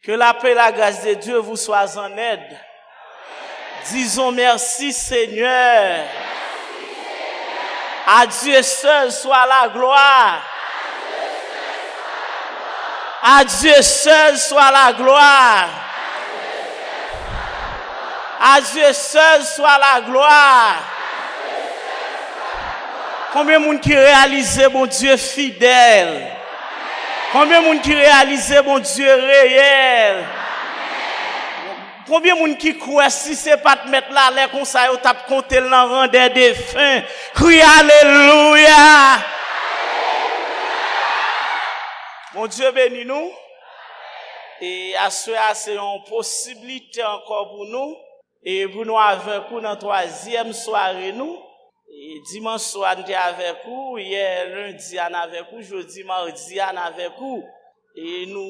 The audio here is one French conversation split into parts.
Que la paix et la grâce de Dieu vous soient en aide. Disons merci Seigneur. À Dieu seul soit la gloire. À Dieu seul soit la gloire. À Dieu seul soit la gloire. Combien de monde qui réalise mon Dieu fidèle? Combien de monde qui réalise mon Dieu réel? Combien de monde qui croit si c'est pas te mettre là l'air comme ça, ou tape compter le rang des défunts? Crie alléluia! Mon Dieu bénis nous. Et à ce moment, c'est une possibilité encore pour nous. Et pour nous avec vous dans la troisième soirée nous. Et dimanche soir, nous sommes avec vous. Hier, lundi, nous sommes avec vous. Jeudi, mardi, nous sommes avec vous. Et nous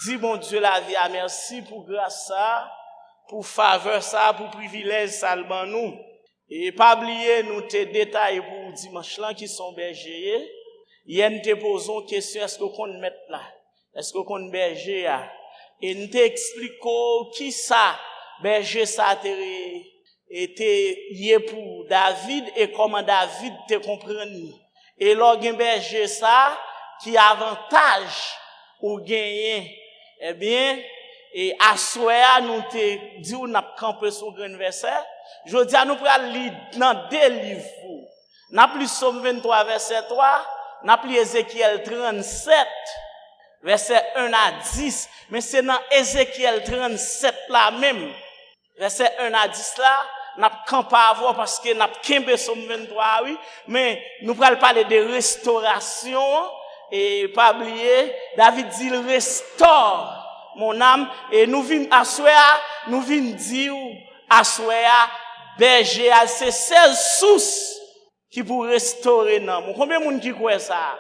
disons, mon Dieu, la vie, merci pour grâce ça, pour faveur ça, pour privilège ça, nous. Et pas oublier, nous te détails pour dimanche là qui sont bergers. Hier, nous te posons une question, est-ce qu'on met là? Est-ce qu'on berger là? Et nous t'expliquons qui ça, berger ça était lié pour David et comment David te comprend. Et l'organ berger ça, qui avantage ou gagner, eh bien, et à soir, nous te dit, on a campé sur le verset. Je dis à nous pour lire dans deux livres. Nous avons lu Somme 23, verset 3. Nous avons lu Ézéchiel 37, verset 1 à 10. Mais c'est dans Ézéchiel 37 là même, verset 1 à 10 là, nous avons campé à voir parce que nous avons campé Somme 23, oui. Mais nous allons parler de restauration. Et pas oublier, David dit, il restaure mon âme. Et nous venons à soir, nous venons dire à soir, berger, c'est seule source qui pour restaurer l'âme. Combien de monde qui croit ça?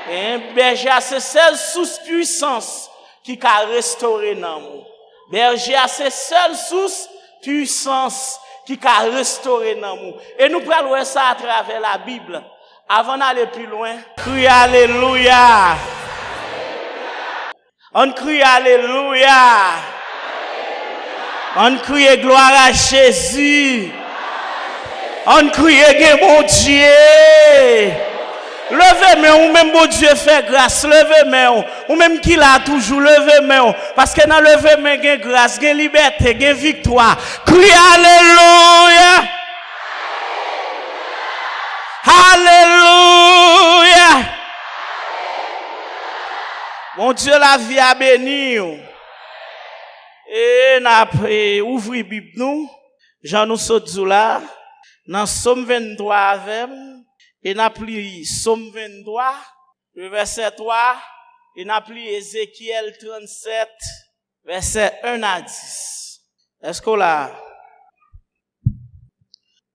Et berger, c'est seule source puissance qui a restauré l'âme. Berger, c'est seule source puissance qui a restauré l'âme. Et nous prenons voir ça à travers la Bible. Avant d'aller plus loin, crie alléluia. On crie alléluia. On crie gloire à Jésus. On crie mon Dieu. Levez-moi, ou même mon Dieu fait grâce. Levez-moi, ou même qu'il a toujours levez-moi. Parce que dans levez-moi, il y a grâce, il y a liberté, il y a victoire. Crie alléluia. Alléluia. Mon Dieu, la vie a béni. Et n'a ouvri Bible nous. Jean nous saute là. Dans Somme 23 avec. Et n'a pris Somme 23, le verset 3. Et n'a pris Ézéchiel 37, verset 1 à 10. Est-ce qu'on l'a?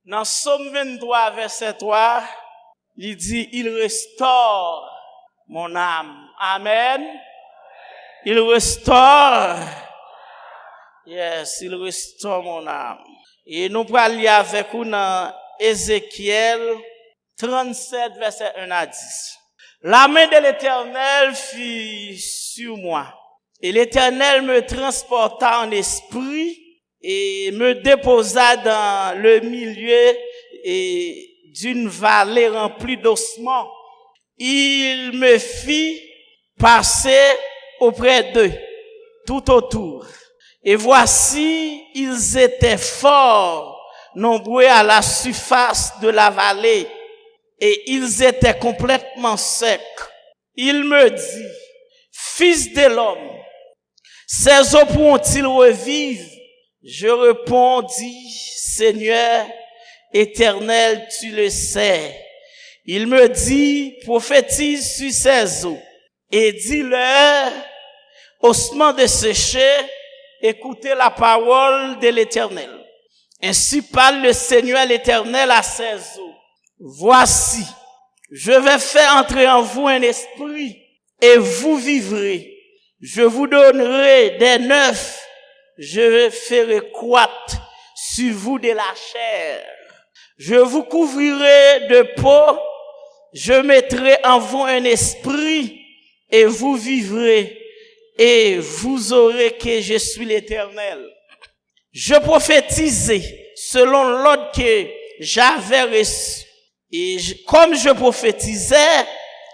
Dans Somme 23, verset 3, il dit, il restaure mon âme. Amen. Il restaure. Yes, il restaure mon âme. Et nous allons lire avec vous dans Ézéchiel 37, verset 1 à 10. La main de l'Éternel fut sur moi. Et l'Éternel me transporta en esprit et me déposa dans le milieu d'une vallée remplie d'ossements. Il me fit passer auprès d'eux, tout autour. Et voici, ils étaient fort nombreux à la surface de la vallée, et ils étaient complètement secs. Il me dit, fils de l'homme, ces eaux pourront-ils revivre? Je répondis, Seigneur éternel, tu le sais. Il me dit, prophétise sur ces eaux et dis-leur, ossements desséchés, écoutez la parole de l'Éternel. Ainsi parle le Seigneur l'Éternel à ces eaux. Voici, je vais faire entrer en vous un esprit et vous vivrez. Je vous donnerai des neufs. Je ferai croître sur vous de la chair. Je vous couvrirai de peau. Je mettrai en vous un esprit et vous vivrez, et vous aurez que je suis l'Éternel. Je prophétisais selon l'ordre que j'avais reçu. Et comme je prophétisais,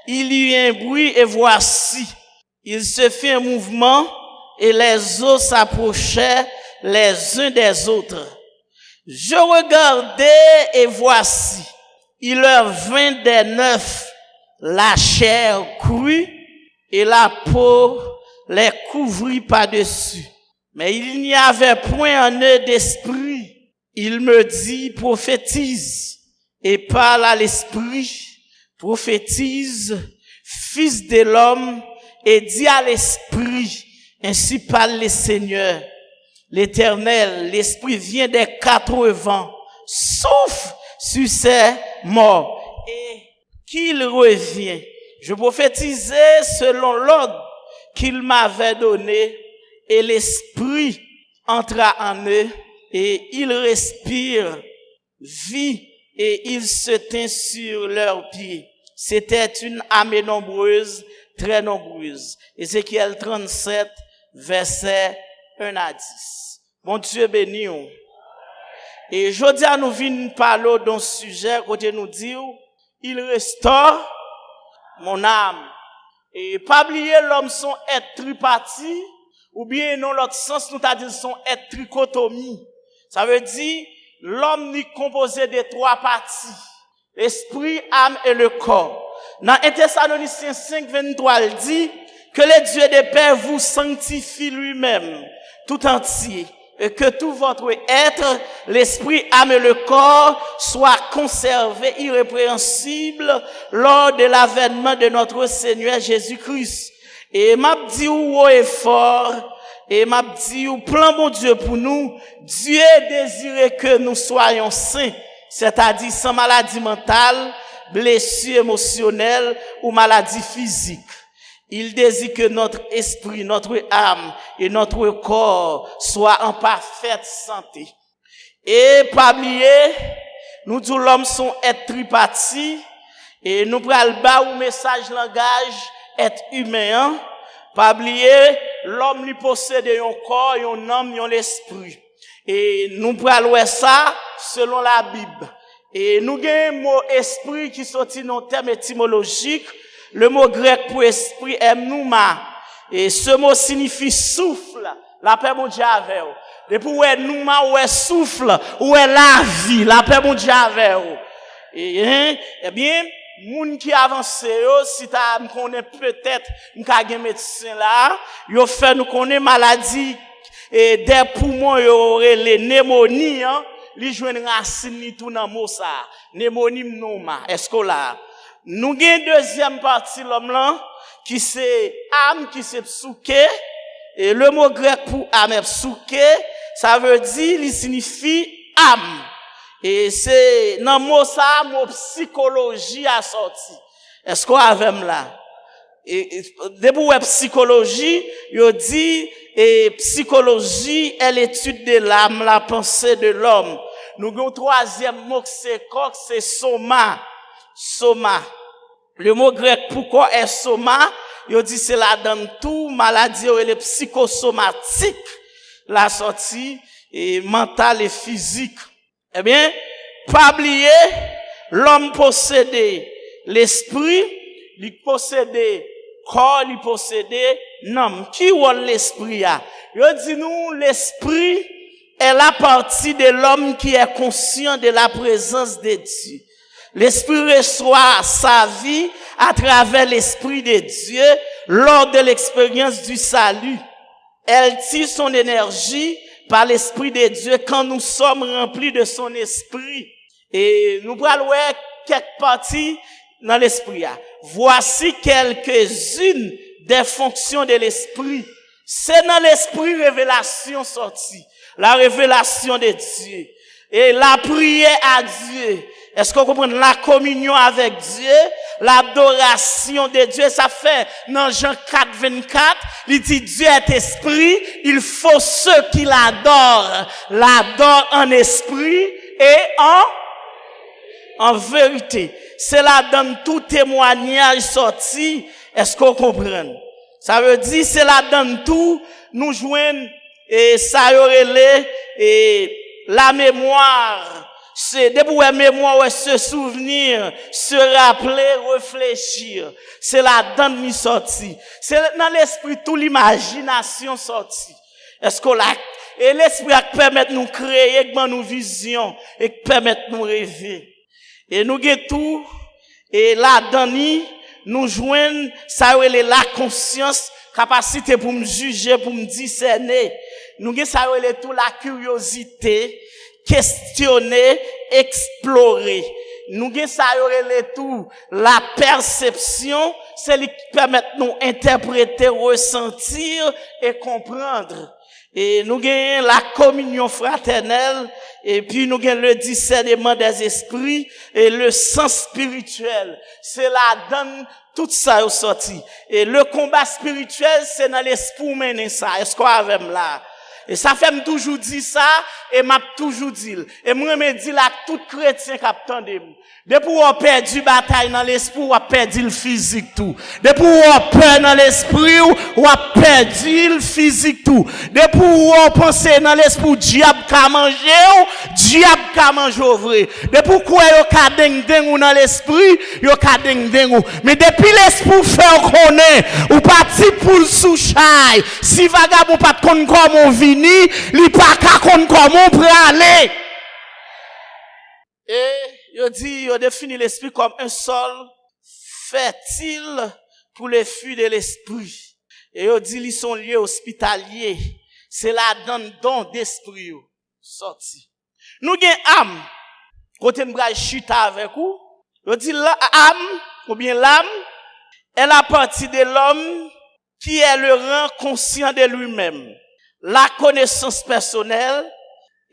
il y eut un bruit et voici, il se fit un mouvement et les eaux s'approchaient les uns des autres. Je regardais et voici, il leur vint des neufs, la chair crue et la peau les couvrit par-dessus. Mais il n'y avait point en eux d'esprit. Il me dit, prophétise et parle à l'esprit, prophétise, fils de l'homme, et dis à l'esprit, ainsi parle le Seigneur, l'Éternel, l'esprit vient des quatre vents, souffle sur ces morts, et qu'il revient. Je prophétisais selon l'ordre qu'il m'avait donné, et l'esprit entra en eux, et ils respirent vie, et ils se tint sur leurs pieds. C'était une armée nombreuse, très nombreuse. Ézéchiel 37, verset 1 à 10. Mon Dieu béni. Et aujourd'hui, nous venons parler d'un sujet, côté nous dit, il restaure mon âme. Et pas oublier l'homme son être tripartite, ou bien dans l'autre sens, nous t'a dit son être trichotomie. Ça veut dire, l'homme est composé de trois parties. L'esprit, âme et le corps. Dans 1 Thessaloniciens 5, 23, il dit que le Dieu des Pères vous sanctifie lui-même, tout entier, et que tout votre être, l'esprit, âme et le corps, soit conservé irrépréhensible lors de l'avènement de notre Seigneur Jésus-Christ. Et m'a dit haut et fort, et m'a dit plan mon Dieu pour nous, Dieu désirait que nous soyons saints, c'est-à-dire sans maladie mentale, blessure émotionnelle ou maladie physique. Il désire que notre esprit, notre âme et notre corps soient en parfaite santé. Et pas oublier, nous tous l'homme sont être tripartite et nous prenons bas ou message langage être humain. Pas oublier, l'homme lui possède un corps, un âme, un esprit. Et nous prenons ça selon la Bible. Et nous avons un mot esprit qui sortit dans le terme étymologique. Le mot grec pour esprit est pneuma. Et ce mot signifie souffle. La paix mon Dieu avec vous. Depuis où est pneuma, où est souffle, où est la vie. La paix mon Dieu avec vous. Et, eh bien, moun qui avance si ta me connaît peut-être m'ka gen médecin là, yo fait nous connaît maladie et des poumons yo aurait les pneumonies hein, li joine racine ni tout dans mot ça, pneumonie pneuma. Est-ce que là nous gen deuxième partie l'homme là qui c'est âme qui c'est psuké et le mot grec pour âme psuké, ça veut dire il signifie âme. Et c'est, dans le mot ça, mot psychologie a sorti. Est-ce qu'on a même là? Et, depuis la psychologie, il dit, et psychologie est l'étude de l'âme, la pensée de l'homme. Nous avons un troisième mot que c'est soma. Soma. Le mot grec, pourquoi est soma? Il dit, c'est là dans tout maladie, et les psychosomatiques, la sortie, et mentale et physique. Eh bien, pas oublier, l'homme possédait l'esprit, il possédait corps, il possédait l'âme. Qui est l'esprit? Il dit nous, l'esprit est la partie de l'homme qui est conscient de la présence de Dieu. L'esprit reçoit sa vie à travers l'esprit de Dieu lors de l'expérience du salut. Elle tire son énergie par l'Esprit de Dieu quand nous sommes remplis de son esprit. Et nous prenons quelques parties dans l'esprit. Voici quelques-unes des fonctions de l'esprit. C'est dans l'esprit révélation sortie. La révélation de Dieu. Et la prière à Dieu. Est-ce qu'on comprend la communion avec Dieu, l'adoration de Dieu, ça fait dans Jean 4, 24, il dit Dieu est esprit, il faut ceux qui l'adorent en esprit et en vérité. C'est là dans tout témoignage sorti Est-ce qu'on comprend? Ça veut dire, c'est là-dedans tout, nous joignons, et ça y aurait et la mémoire, c'est depuis la mémoire, ouais, se souvenir, se rappeler, réfléchir. C'est là-dedans nous sorti. C'est dans l'esprit tout l'imagination sorti. Est-ce qu'on l'a, et l'esprit permet de nous créer, de nous vision, et permet de nous rêver. Et nous avons tout, et là-dedans, nous joignons, ça y est la conscience, capacité pour me juger, pour me discerner. Nous avons ça y est tout la curiosité, questionner, explorer. Nous avons ça y est tout la perception, c'est ce qui permet de nous interpréter, ressentir et comprendre. Et nous avons la communion fraternelle, et puis nous avons le discernement des esprits et le sens spirituel. C'est là-dedans tout ça est sorti. Et le combat spirituel, c'est dans l'esprit mener ça. Est-ce qu'on a même là? Et ça fait toujours dire ça, et m'a toujours dit. Et moi, me dit là, tout chrétien qui attendait. Depuis on perdu bataille dans l'esprit, on a perdu le physique tout. Depuis on peur dans l'esprit, on a perdu le physique tout. Depuis on pense dans l'esprit, diable qu'a mangé, diable qu'a mangé vrai. Depuis quoi yo ka deng ou dans l'esprit, yo ka deng ou. Mais depuis l'esprit fait connaît, ou parti pour le sous-chai. Si vagabond pas de comment vini, li pas ka kon comment pour aller. Et il dit, il définit l'esprit comme un sol fertile pour les fruits de l'esprit. Et il dit, ils sont liés hospitaliers. C'est là dans le don d'esprit sorti. Nous avons âme. Côté nous chita avec vous. Il dit, l'âme, ou bien l'âme, est la partie de l'homme qui est le rang conscient de lui-même. La connaissance personnelle,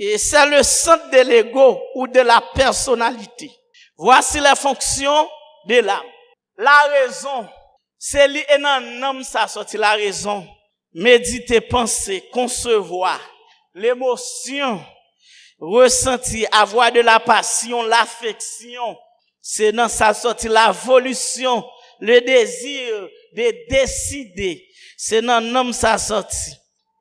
et c'est le centre de l'ego ou de la personnalité. Voici la fonction de l'âme. La raison, c'est un homme, ça sorti la raison. Méditer, penser, concevoir. L'émotion, ressentir, avoir de la passion, l'affection. C'est dans ça sorti la volition, le désir de décider. C'est dans l'homme, ça sorti.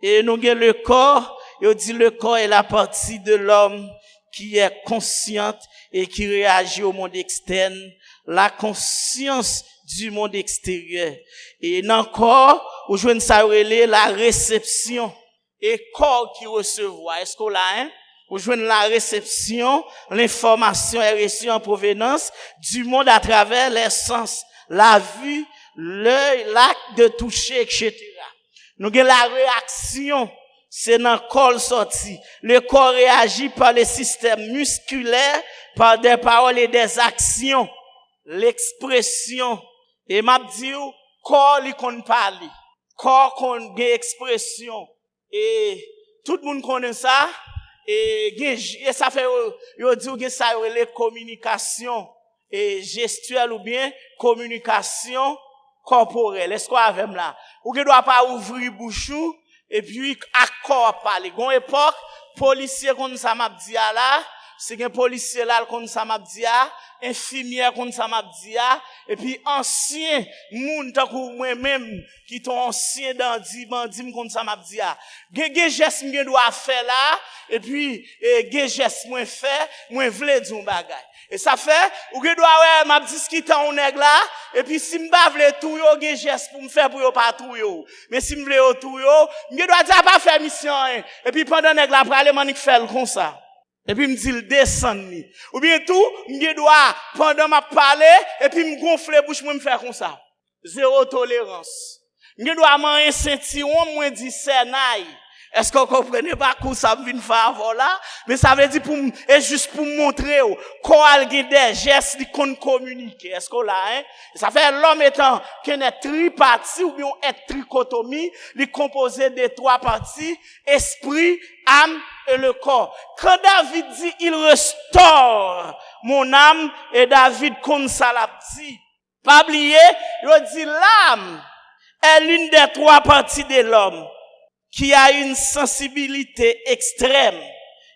Et nous avons le corps. Il dit le corps est la partie de l'homme qui est consciente et qui réagit au monde externe, la conscience du monde extérieur. Et dans le corps, où je ne sais la réception et corps qui recevoir. Est-ce qu'on l'a, hein? Où je la réception, l'information est reçue en provenance du monde à travers les sens, la vue, l'œil, l'acte de toucher, etc. Nous avons la réaction. C'est dans le corps sorti. Le corps réagit par les systèmes musculaires, par des paroles et des actions. L'expression. Et m'a dit, corps, il qu'on parle. Corps, qu'on a expression. Et tout le monde connaît ça. Et ça fait, yo dit, que ça, les communications, et gestuelle ou bien communication corporelle. Est-ce qu'on a même là? Ou ne doit pas ouvrir bouche. Et puis, accord parler. Gon époque, policier comme ça m'a dit là, c'est un policier là comme ça m'a dit, infirmière comme ça m'a dit, et puis ancien moun tant que moi-même qui sont ancien bandi comme ça m'a dit. Gen geste m'gen doit faire là, et puis gen geste moi fait, moi vle di un bagay. Et ça fait, ou gen doit ouais m'a discuter on nèg là, et puis si m'pa vle tout yo gen geste pour me faire pour yo pas tout yo. Mais si m'vle yo tout yo, m'gen doit dire pas faire mission hein. Et puis pendant nèg là pour aller manique faire comme ça. Et puis me dit le descendre. Ou bien tout, m'gen doit pendant m'a parler et puis me gonfler bouche moi me faire comme ça. Zéro tolérance. M'gen doit manger ceinturon moins dit senaille. Est-ce qu'on comprenez pas quoi ça vient faire là? Mais ça veut dire et juste pour montrer qu'on a des gestes qu'on communique. Est-ce qu'on l'a, hein? Ça fait l'homme étant qu'il est tripartite ou bien est trichotomie, il est composé de trois parties, esprit, âme et le corps. Quand David dit il restaure mon âme et David comme ça l'a dit. Pas oublier, il dit l'âme est l'une des trois parties de l'homme qui a une sensibilité extrême.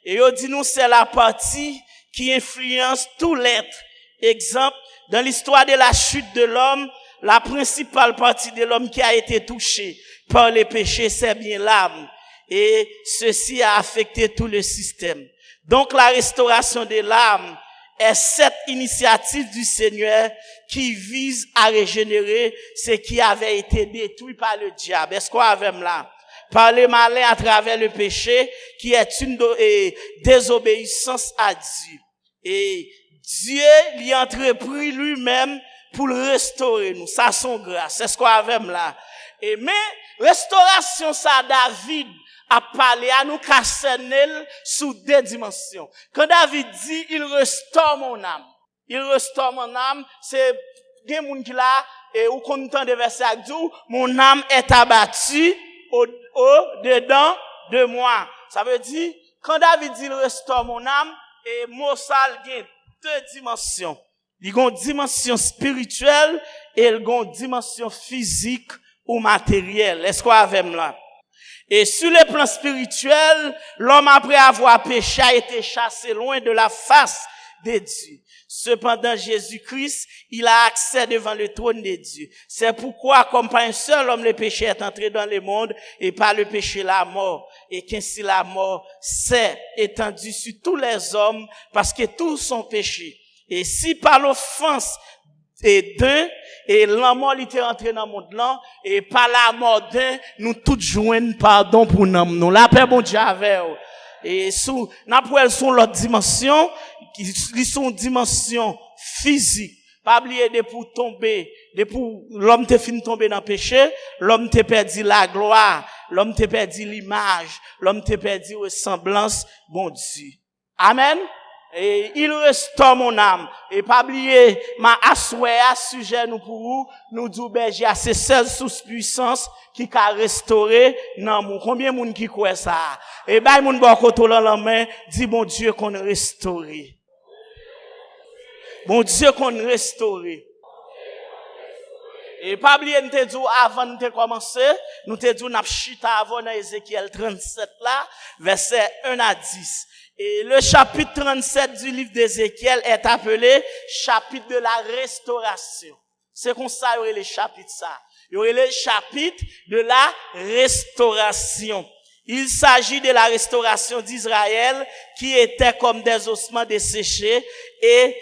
Et on dit nous, c'est la partie qui influence tout l'être. Exemple, dans l'histoire de la chute de l'homme, la principale partie de l'homme qui a été touchée par les péchés, c'est bien l'âme. Et ceci a affecté tout le système. Donc la restauration de l'âme est cette initiative du Seigneur qui vise à régénérer ce qui avait été détruit par le diable. Est-ce qu'on avait là? Par les malins à travers le péché qui est une désobéissance à Dieu. Et Dieu l'y entrepris lui-même pour le restaurer nous. Ça son grâce. C'est ce qu'on avait là. Et mais restauration ça David a parlé à nous Cassernel sous deux dimensions. Quand David dit il restaure mon âme. Il restaure mon âme, c'est des gens qui là et ou content de verset à dit mon âme est abattue au dedans de moi. Ça veut dire quand David dit il restaure mon âme et mot ça il y a deux dimensions. Il y a une dimension spirituelle et il y a une dimension physique ou matérielle. Est-ce qu'on avait là? Et sur le plan spirituel, l'homme après avoir péché a été chassé loin de la face de Dieu. Cependant, Jésus-Christ, il a accès devant le trône de Dieu. C'est pourquoi, comme par un seul homme, le péché est entré dans le monde et par le péché la mort. Et qu'ainsi la mort s'est étendue sur tous les hommes parce que tous sont péchés. Et si par l'offense et d'un, et la mort était entrée dans le monde là, et par la mort d'un, nous tous joignent pardon pour nous. La paix bon Dieu avec. Et sous, n'appelle son l'autre dimension, qui sont dimension physique. Pas oublier de pour tomber, de pour l'homme te fin tomber dans le péché, l'homme te perdu la gloire, l'homme te perdu l'image, l'homme te perdu ressemblance, bon Dieu. Amen. Et il restaure mon âme. Et pas oublier, ma assoé à sujet nous pour vous, nous dit berger à ces seules sources puissance qui a restauré non mon. Combien de monde qui croit ça? Et ben, moun bon koto dans la main, dit bon Dieu qu'on restaure. Bon Dieu qu'on restaure. Et pas oublier, nous te dit avant de commencer, nous te dit n'a chita avant dans Ézéchiel 37 là, verset 1 à 10. Et le chapitre 37 du livre d'Ézéchiel est appelé chapitre de la restauration. C'est comme ça, il y aurait les chapitres ça. Il y aurait le chapitre de la restauration. Il s'agit de la restauration d'Israël qui était comme des ossements desséchés et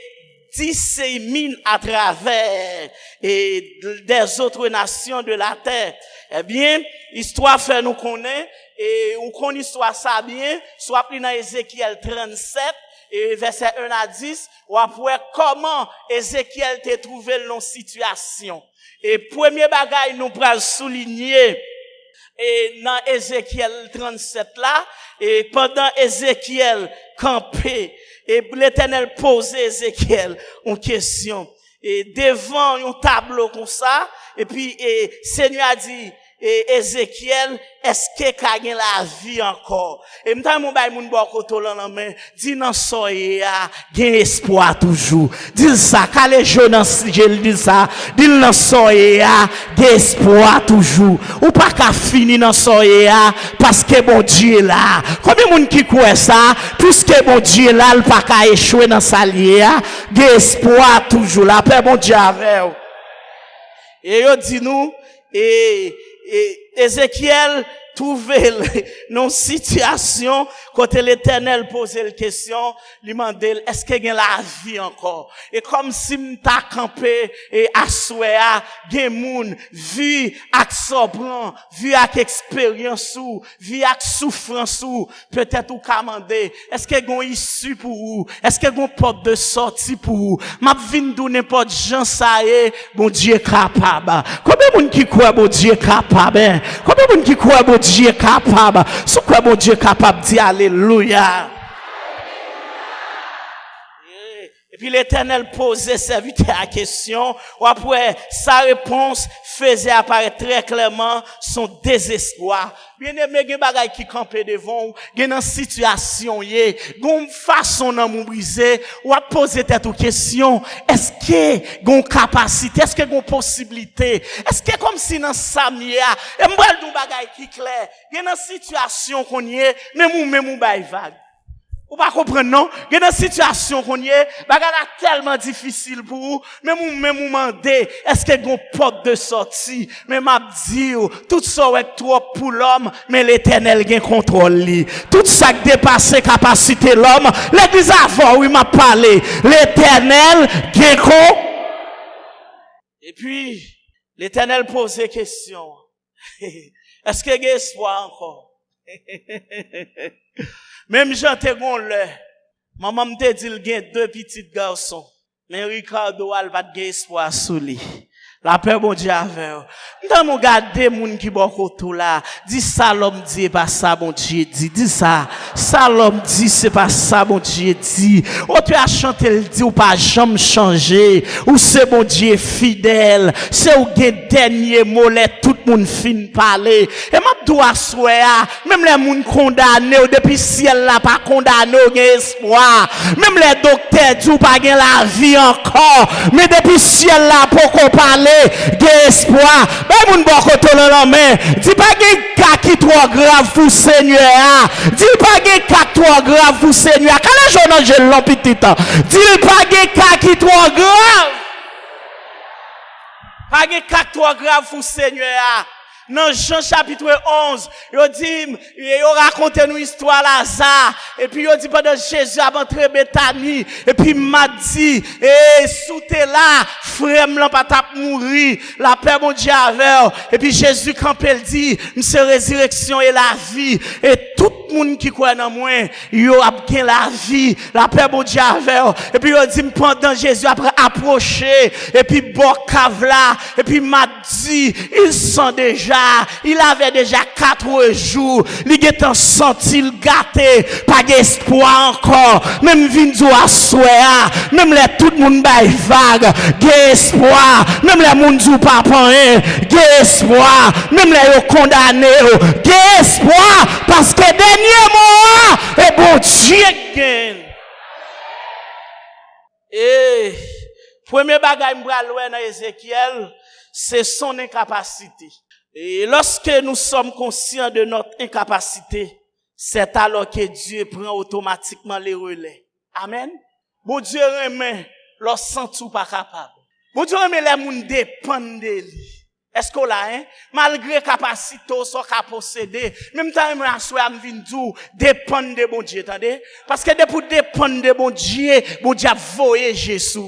dissémine à travers et des autres nations de la terre. Eh bien, histoire fait nous connaître et on connaît histoire ça bien, soit pris dans Ézéchiel 37 et verset 1 à 10, ou après comment Ézéchiel t'a trouvé dans situation. Et premier bagage nous pral souligner et dans Ézéchiel 37 là, et pendant Ézéchiel campé, et l'Éternel pose Ézéchiel une question. Et devant un tableau comme ça, et puis, Seigneur a dit, et Ézéchiel, est-ce que kage la vie encore? Et m'ta mon bay moun bo koto lan la main, dit nan soye a, gen espoir toujours. Dis ça, kale Jonas, je dis ça, dit nan soye a, gen espoir toujours. Ou pas ka fini nan soye a, parce que bon Dieu là. Combien moun qui croit ça, puisque bon Dieu là, il pas ka échouer dans sa lié a, gen espoir toujours. La paix bon Dieu avec. Et yo dit nous, et Ézéchiel trouvait dans situation quand l'Éternel posait la question, lui demandait est-ce qu'il y a la vie encore? Et comme si m'ta campé et assoé à gen moun vu ak sobran, vu ak expérience ou, vu ak souffrance ou, peut-être ou commander, est-ce qu'il y a une issue pour vous? Est-ce qu'il y a une porte de sortie pour vous? M'a vinn dou n'importe gens ça est, bon Dieu capable. Combien de monde qui croit bon Dieu capable? Combien de monde qui croit bon Dieu capable? Ce quoi bon Dieu capable dit alléluia. Et puis l'Éternel posait serviteur la question, ou après sa réponse faisait apparaître très clairement son désespoir. Bien aimé, gen bagay qui campait devant, gen une situation yé, gon façon nan moun brisé, ou a poser tête ou question, est-ce que gon capacité, est-ce que gon possibilité, est-ce que comme si nan samia, et m'bral dou bagay qui clair, gen une situation qu'on yé, même ou bay vague. Ou pas comprendre, non? Il y a une situation qu'on y est, bagarre tellement difficile pour vous, même vous demandez, est-ce qu'il y a une porte de sortie? Mais m'a dit, tout ça est trop pour l'homme, mais l'éternel gain contrôle li. Tout ça qui dépasse capacité l'homme, l'église avant, oui, m'a parlé. L'éternel gain contrôle. Et puis, l'éternel pose des questions. Est-ce qu'il y a espoir encore? Même Jean Tegon maman me dit il y a 2 petits garçons. Mais Ricardo a pas de espoir sous lui. La paix bon Dieu avec. Dans mon garder moun qui boko tout là, dit ça l'homme dit pas ça bon Dieu dit ça. Ça l'homme dit c'est pas ça bon Dieu dit. Ou tu as chanté le dit ou pas jamais changer. Ou c'est bon Dieu fidèle. C'est ou gen dernier mot les tout moun fin parler. Et m'a doit souhait même les moun condamné depuis ciel là pas condamné gen espoir. Même les docteurs dit ou pas gen la vie encore. Mais depuis ciel là pour qu'on parle de espoir. Ben moun boko to la main. Dis pas gen cas qui trop grave pour Seigneur. Dis pas gen cas trop grave pour Seigneur. Quand les gens je l'ont petit temps. Dis pas gen cas qui trop grave. Pas gen cas trop grave pour Seigneur. Dans Jean chapitre 11, il dit, il raconte une histoire Lazare. Et puis il dit pendant Jésus a entré Bethanie. Et puis il m'a dit, sous t'es là, frère m'l'en pas tap mourir. La paix mon Dieu avec. Et puis Jésus quand il dit, c'est résurrection et la vie. Et tout le monde qui croit dans moi, il a bien la vie. La paix mon Dieu avec. Et puis il dit, pendant Jésus après approché. Et puis bon cave là. Et puis il m'a dit, ils sont déjà. Il avait déjà 4 jours. Il était senti le gâté. Pas d'espoir encore. Même Vinzo a souhait. Même les tout le monde baille vague. D'espoir. Même les monde ou pas rien. D'espoir. Même les condamnés. D'espoir. Parce que dernier mot. Et bon Dieu gagne. Et premier bagage m'bral dans Ézéchiel, c'est son incapacité. Et lorsque nous sommes conscients de notre incapacité, c'est alors que Dieu prend automatiquement les relais. Amen. Bon Dieu remet leur senti ou pas capable. Bon Dieu remet les moun dépendent de lui. Est-ce qu'on l'a, hein? Malgré capacité, soit qu'à posséder, même temps, moi, à m'vindou, dépendre de bon Dieu, attendez? Parce que pour dépendre de bon Dieu a voyé Jésus.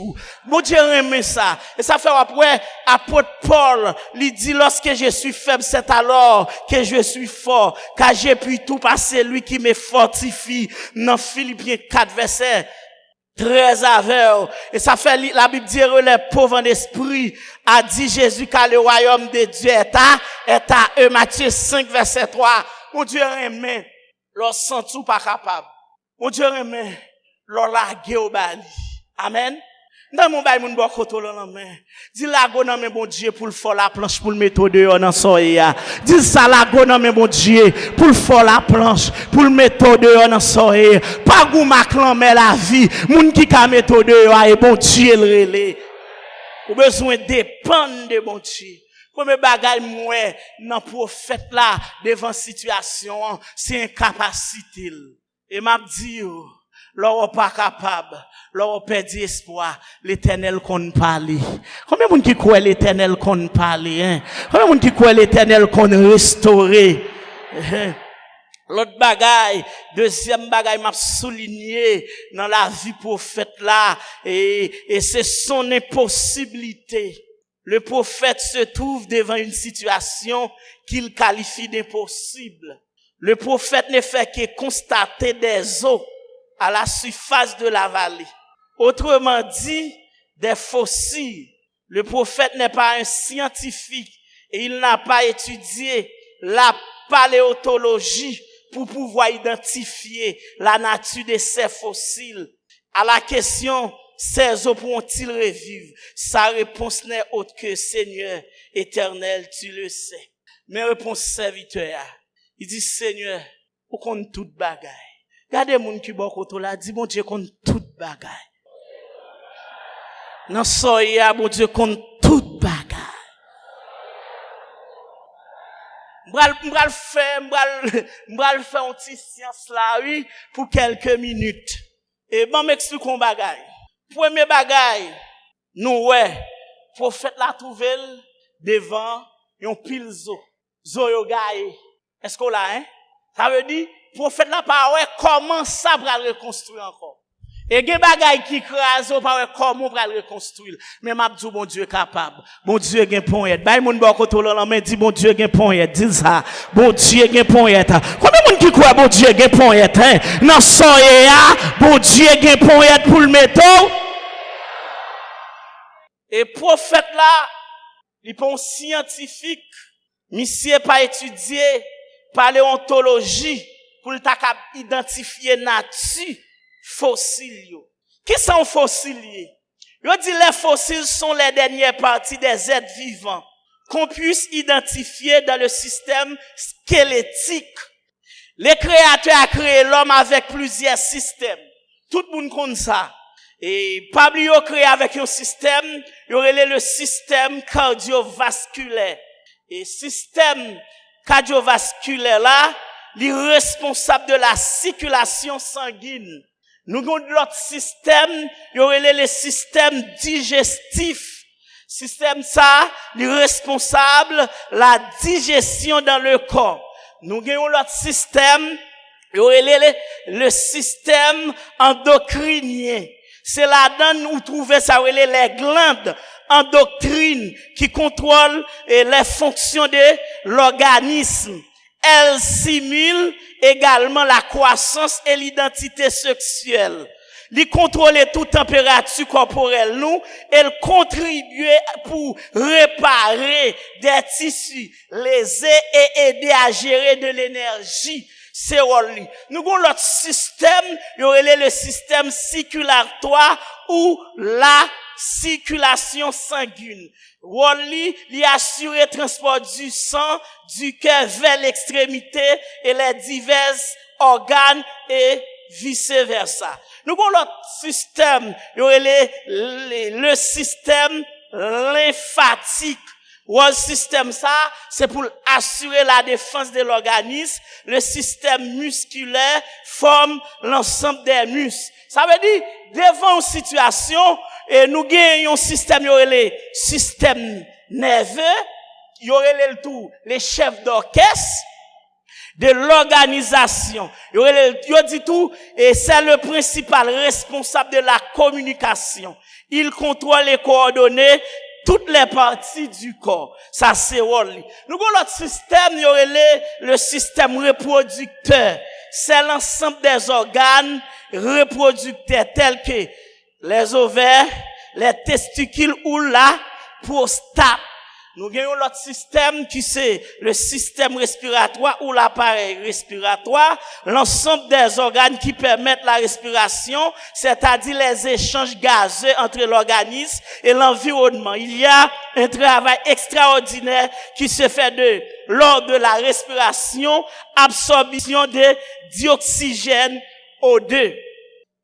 Bon Dieu remet ça. Et ça fait après, apôtre Paul, lui dit, lorsque je suis faible, c'est alors que je suis fort, car j'ai pu tout passer lui qui me fortifie. Dans Philippiens 4, verset 13 avec. Et ça fait, la Bible dit, les pauvres d'esprit, a dit Jésus car le royaume de Dieu est à eux. Matthieu 5, verset 3. Mon Dieu remet, leur senti ou pas capable. Mon Dieu remet, leur largué au bali. Amen. Dans mon bail, mon bokoto la main. Dis la go nan men bon Dieu pour le faire la planche pour le mettre dehors dans soya. Dis ça la go nan men bon Dieu pour le faire la planche pour le mettre dehors dans soya. Pas gou maclan mais la vie. Moun qui ka mettre dehors et bon Dieu le relé. Ou besoin dépendre de bon Dieu. Premier bagay moi nan prophète là devant situation, c'est incapacité. Et m'a dit l'on pas capable, l'on perdu espoir, l'éternel qu'on parle. Combien de monde qui croit l'éternel qu'on parle, hein? Combien de monde qui croit l'éternel qu'on restaurer? L'autre bagaille, deuxième bagaille m'a souligné dans la vie prophète là, et c'est son impossibilité. Le prophète se trouve devant une situation qu'il qualifie d'impossible. Le prophète ne fait que constater des eaux à la surface de la vallée. Autrement dit, des fossiles. Le prophète n'est pas un scientifique et il n'a pas étudié la paléontologie pour pouvoir identifier la nature de ces fossiles. À la question, ces eaux pourront-ils revivre? Sa réponse n'est autre que Seigneur éternel, tu le sais. Mes réponses serviteurs, il dit Seigneur, ou compte toute bagaille. Regardez moun qui bokoto là, dit bon Dieu compte toute bagaille. Non soya bon Dieu compte toute bagaille. m'bral faire un petit science là, oui, pour quelques minutes. Et bon, m'explique un bagay. Premier bagay, nous, ouais, prophète la trouvé devant yon pile zo. Zo yo gaye. Est-ce qu'on l'a, hein? Ça veut dire, prophète là, pas ouais, comment ça va le reconstruire encore? Et gen bagay qui crase, pas ouais, comment va le reconstruire? Mais m'a dit, bon Dieu est capable. Bon Dieu gen pon yet. Bay moun bon koto la main, dit, bon Dieu gen pon yet. Dis ça. Bon Dieu gen pon yet. Combien moun qui croit, bon Dieu gen pon yet, hein? Nan soye ya, bon Dieu gen pon yet pour le mettre. Et prophète là, il pas un scientifique, monsieur pas étudié paléontologie pour identifier nature fossile. Qui sont fossiles? Yo dit les fossiles sont les dernières parties des êtres vivants qu'on puisse identifier dans le système squelettique. Les créateurs ont créé l'homme avec plusieurs systèmes. Tout le monde connaît ça. Et Pablo créé avec un système, il y aurait le système cardiovasculaire. Et système cardiovasculaire là, il est responsable de la circulation sanguine. Nous avons l'autre système, il y aurait le système digestif. Système ça, il est responsable de la digestion dans le corps. Nous avons l'autre système, il y aurait le système endocrinien. C'est là-dedans où trouver ça, les glandes endocrines qui contrôlent les fonctions de l'organisme. Elles simulent également la croissance et l'identité sexuelle. Ils contrôlent toute température corporelle, nous, elles contribuent pour réparer des tissus lésés et aider à gérer de l'énergie. C'est Wally. Nous avons l'autre système, il y aurait le système circulatoire ou la circulation sanguine. Wally, il assure le transport du sang du cœur vers l'extrémité et les divers organes et vice versa. Nous avons l'autre système, il y aurait le système lymphatique. Le système ça, c'est pour assurer la défense de l'organisme. Le système musculaire forme l'ensemble des muscles. Ça veut dire, devant une situation, et nous gagnons un système, il y aurait le système nerveux, il y aurait le tout, les chefs d'orchestre, de l'organisation. Il y aurait le, dit tout, et c'est le principal responsable de la communication. Il contrôle les coordonnées, toutes les parties du corps. Ça, c'est Wally. Nous avons l'autre système, il y aurait le système reproducteur. C'est l'ensemble des organes reproducteurs tels que les ovaires, les testicules ou la prostate. Nous avons l'autre système qui c'est le système respiratoire ou l'appareil respiratoire, l'ensemble des organes qui permettent la respiration, c'est-à-dire les échanges gazeux entre l'organisme et l'environnement. Il y a un travail extraordinaire qui se fait lors de la respiration, absorption de dioxygène O2.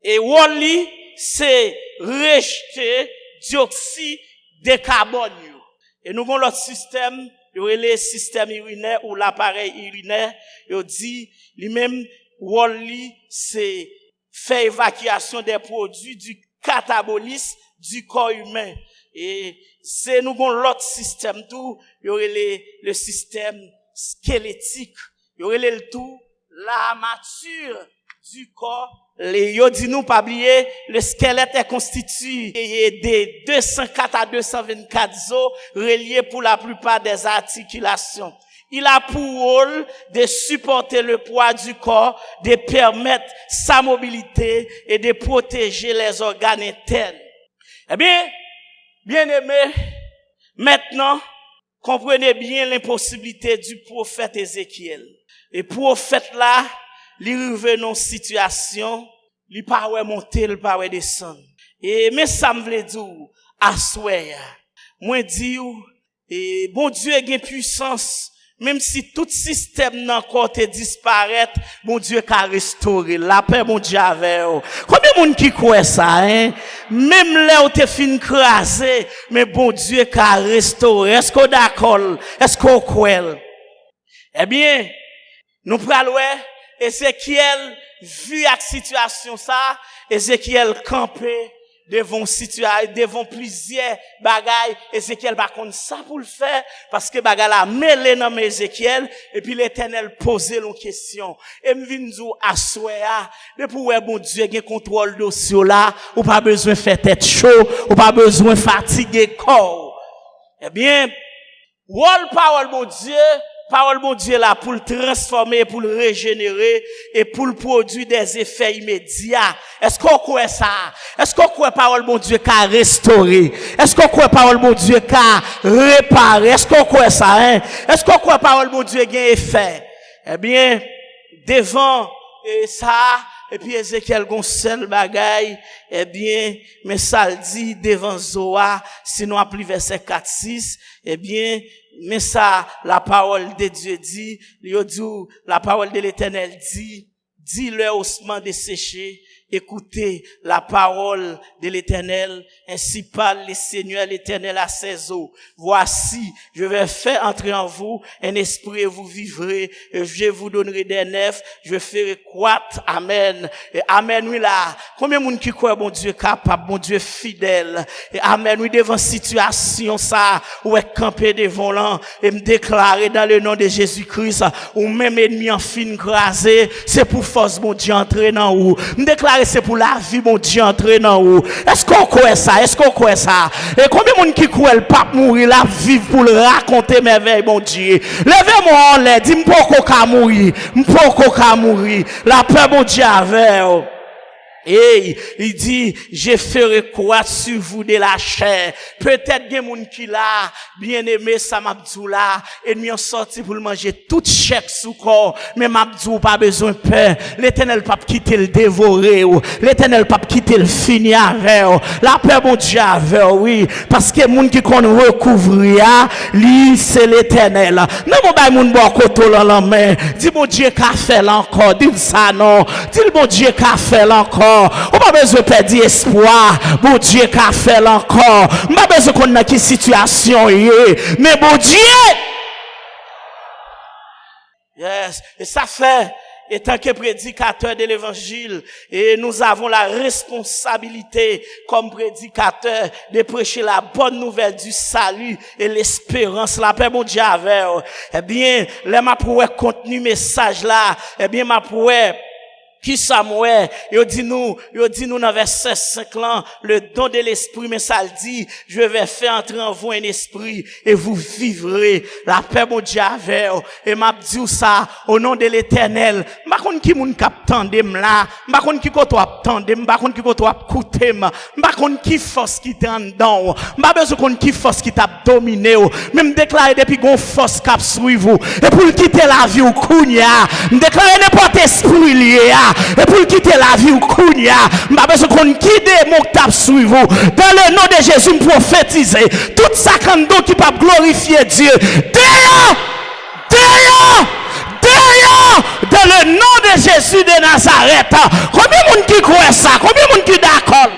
Et Wally, c'est rejeter dioxyde de carbone. Et nous avons l'autre système, il y aurait le système urinaire ou l'appareil urinaire, il dit, lui-même, Wally, c'est faire évacuation des produits du catabolisme du corps humain. Et c'est nous avons l'autre système tout, il y aurait le système squelettique, il y aurait le tout, l'armature du corps. Yo dit nous pas oublier, le squelette est constitué de 204 à 224 os reliés pour la plupart des articulations. Il a pour rôle de supporter le poids du corps, de permettre sa mobilité et de protéger les organes internes. Eh bien, bien-aimés, maintenant, comprenez bien l'impossibilité du prophète Ézéchiel. Et prophète là, li rive non situation, li pa wè monter, li pa wè descendre. Et mais ça me vle dire aswè. Moi di ou et bon Dieu gen puissance, même si tout système nan corps te disparaître, bon Dieu ka restaurer. La paix bon Dieu avec ou. Combien moun qui croit ça hein? Même là où te fin crasé, mais bon Dieu ka restaurer. Est-ce qu'on d'accord? Est-ce qu'on croit? Eh bien, nous prenons Ézéchiel, vu la situation ça, Ézéchiel campé devant situation, devant plusieurs bagailles. Ézéchiel par contre ça pour le faire, parce que bagaille la mêlé dans Ézéchiel, et puis l'Éternel posait une question. Et me vinn dire à soya, de pour bon Dieu gen contrôle dossier là, ou pas besoin faire tête chaud, ou pas besoin fatiguer corps. Eh bien, parole bon Dieu là pour le transformer, pour le régénérer et pour le produire des effets immédiats. Est-ce qu'on croit ça? Est-ce qu'on croit parole bon Dieu qu'a restauré? Est-ce qu'on croit parole bon Dieu qu'a réparé? Est-ce qu'on croit ça, hein? Est-ce qu'on croit parole bon Dieu gain effet? Eh bien, devant ça, et puis Ézéchiel gon seul bagaille, eh bien, mais ça le dit devant Zoa, sinon appli verset 4-6, eh bien, mais ça, la parole de Dieu dit, la parole de l'Éternel dit, dis-leur ossements desséchés, écoutez la parole de l'Éternel, ainsi parle le Seigneur l'Éternel à ses eaux. Voici, je vais faire entrer en vous un esprit et vous vivrez, et je vous donnerai des nefs, je ferai croître. Amen. Et amen, oui là. Combien de monde qui croit bon Dieu capable, bon Dieu fidèle. Et amen, oui devant situation ça, ou est campé devant là, et me déclarer dans le nom de Jésus-Christ, ou même ennemi en fin crasé, c'est pour force bon Dieu entrer dans vous. Me déclarer c'est pour la vie, mon Dieu, entrer dans vous. Est-ce qu'on croit ça? Est-ce qu'on croit ça? Et combien de monde qui croit le pape mourir, la vivre pour le raconter merveille, mon Dieu? Levez-moi en l'air, dis-moi pourquoi mourir. Pourquoi mourir? La paix, mon Dieu, avec. Et il dit, je ferai quoi sur vous de la chair. Peut-être des gens qui là, bien aimé, ça m'a dit là, ennemi ont sorti pour le manger tout chèque sous corps, mais m'a dit pas besoin de peur. L'Éternel pas quitter le dévorer, l'Éternel pas quitter le finir avec. La paix mon Dieu avec, oui, parce que moun qui qu'on recouvrir, lui c'est l'Éternel. Non mon bail moun bon côté dans la main. Dis mon Dieu qu'a fait encore, dis ça non. Dis mon Dieu qu'a fait encore. On pas besoin de perdre espoir. Bon Dieu qu'a fait encore. On pas besoin qu'on a qui situation mais bon Dieu. Yes, et ça fait étant que prédicateur de l'évangile, et nous avons la responsabilité comme prédicateur de prêcher la bonne nouvelle du salut et l'espérance, la paix mon Dieu avec. Eh bien, là m'a pour contenu message là, eh bien m'a pour qui Samuel, il dit nous dans verset 5 là, le don de l'esprit, mais ça le dit, je vais faire entrer en vous un esprit, et vous vivrez la paix, mon Dieu, avec, et m'a dit ça, au nom de l'Éternel, m'a kon qui moun kap tandem là, m'a kon qui koto ap tandem, m'a kon qui koto ap koutem, m'a kon qui force qui t'en dedans, m'a besoin kon qui force qui t'a dominé, même déclarer depuis gon force kap suivre vous, et pour quitter la vie ou kounya, déclarer n'importe esprit lié, et pour quitter la vie ou kounya, m'a besoin qu'on quitte mon tap suivre vous. Dans le nom de Jésus, me prophétiser tout ça quand qui peut glorifier Dieu. D'ailleurs, dans le nom de Jésus de Nazareth. Combien de monde qui croit ça? Combien de monde qui d'accord?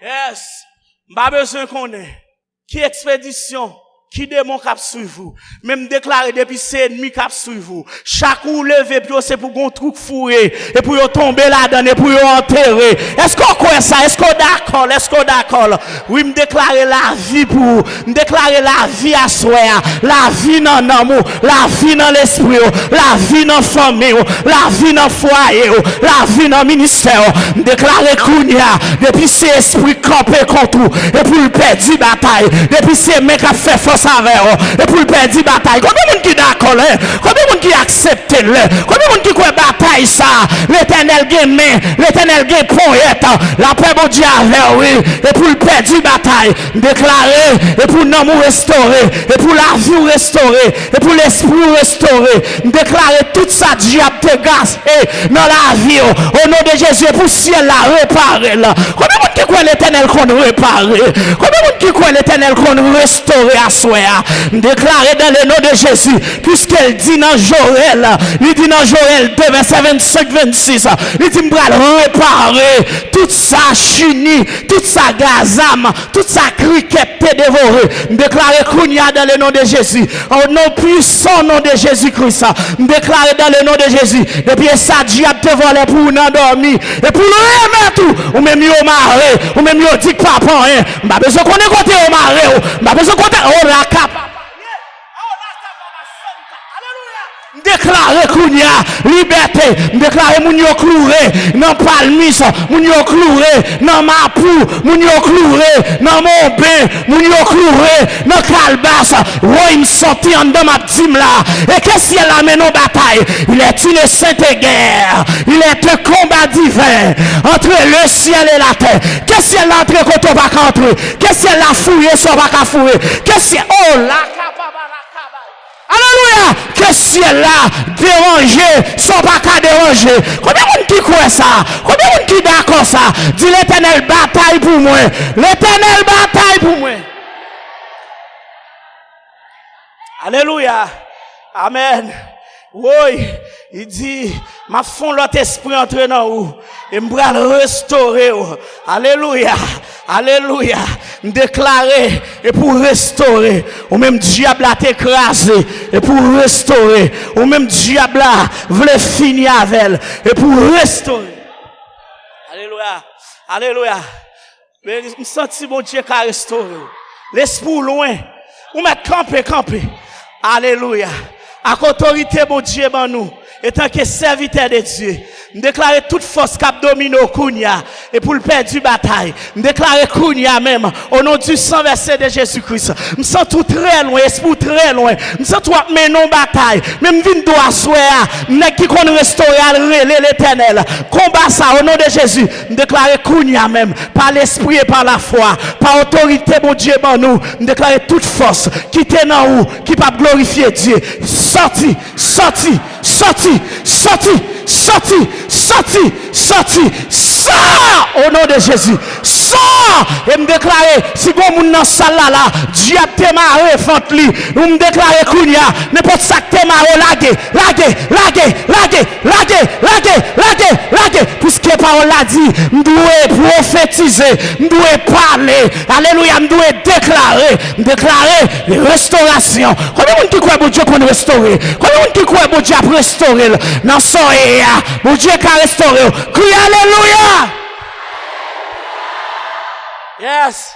Yes, m'a besoin qu'on ait qui expédition. Qui démon cap suivre vous, même déclarer depuis c'est ennemi cap suivre vous. Chaque ou lever puis c'est pour gon truc fourré et pour yo tomber là-dedans et pour yo enterrer. Est-ce qu'on croit ça? Est-ce qu'on d'accord? Est-ce qu'on d'accord? Oui, me déclarer la vie pour me déclarer la vie à soi, la vie dans l'amour, la vie dans l'esprit, la vie dans famille, la vie dans foyer, la vie dans ministère. Me déclarer kounya depuis c'est esprit campé contre et pour le perdre bataille, depuis c'est mec a fait force et pour le perdre bataille. Combien de monde qui d'accord? Combien de monde qui accepte? Combien de monde qui croit bataille ça? L'Éternel gagne main, l'Éternel gagne poète. La paix mon Dieu avec oui. Et pour le perdre bataille, déclarer et pour l'amour restaurer, et pour la vie restaurer, et pour l'esprit restaurer, déclarer tout ça diable te gaz et dans la vie au nom de Jésus pour ciel la réparer. Combien de monde qui croit l'Éternel qu'on réparer? Combien de monde qui croit l'Éternel qu'on restaurer à soi? Déclaré dans le nom de Jésus, puisqu'elle dit dans Job Joël. Il dit dans Joël 2, verset 25-26. Il dit, m'bral réparer tout ça chini, tout ça gazam, tout ça criquet t'est dévoré. Déclarer Kounia dans le nom de Jésus. Au nom puissant nom de Jésus-Christ. Déclarer dans le nom de Jésus. Depuis ça, diable te volé pour nous endormir. Et pour le remettre tout. Ou même yo maré. Ou même yo dit papa. M'a besoin qu'on est côté au maré. M'a besoin qu'on est. Oh la cap. Déclarer Kounia, liberté, déclarer moun yo cloué, nan palmis, moun yo cloué, nan mapou, moun yo cloué, nan monbé, moun yo cloué, nan calbas, ouais, il sorti en dedans ma team là, et qu'est-ce qu'il a mené en bataille? Il est une sainte guerre, il est un combat divin, entre le ciel et la terre, qu'est-ce qu'il a entré quand on va entrer, qu'est-ce qu'il a fouillé, soit pas qu'à fouiller, qu'est-ce qu'il a, oh là, alléluia, que ciel là dérangé, sans pas qu'à déranger. Combien de monde qui croit ça? Combien de monde qui d'accord ça? Dis l'Éternel bataille pour moi. L'Éternel bataille pour moi. Alléluia. Amen. Oui, il dit, ma fond l'autre esprit entre dans vous et me le restaurer. Alléluia. Alléluia. Déclarer et pour restaurer. Ou même diable a t'écrasé et pour restaurer. Ou même diable a voulait finir avec elle et pour restaurer. Alléluia. Alléluia. Mais je me sens mon Dieu qui a restauré. L'esprit loin. Ou mettre camper. Alléluia. À autorité, mon Dieu, ben nous, étant que serviteur de Dieu, déclarer toute force cap domine au Kounia, et pour le perdre du bataille, déclarer Kounia même, au nom du sang versé de Jésus-Christ. Je me sens tout très loin, esprit très loin. Je me sens tout mais non bataille. Même vin doit soir, n'est qui qu'on restaurer l'Éternel. Combat ça au nom de Jésus. Déclarer Kounia même, par l'esprit et par la foi, par autorité, mon Dieu, ben nous, déclarer toute force qui t'est dans où, qui peut glorifier Dieu. Sorti. Sors au nom de Jésus. Sors et me déclarer si vous moun dans salle là, Dieu a démarré fantli. Ou me déclarer Kounia, n'importe ça que démarré laguer. Puisque parole l'a dit, m'doue prophétiser, m'doue parler. Alléluia, m'doue déclarer restauration. Combien de monde qui croit que Dieu qu'on restaurer? Combien de monde qui croit que Dieu a restauré dans son mon Dieu qui a restauré? Crie alléluia. Yes.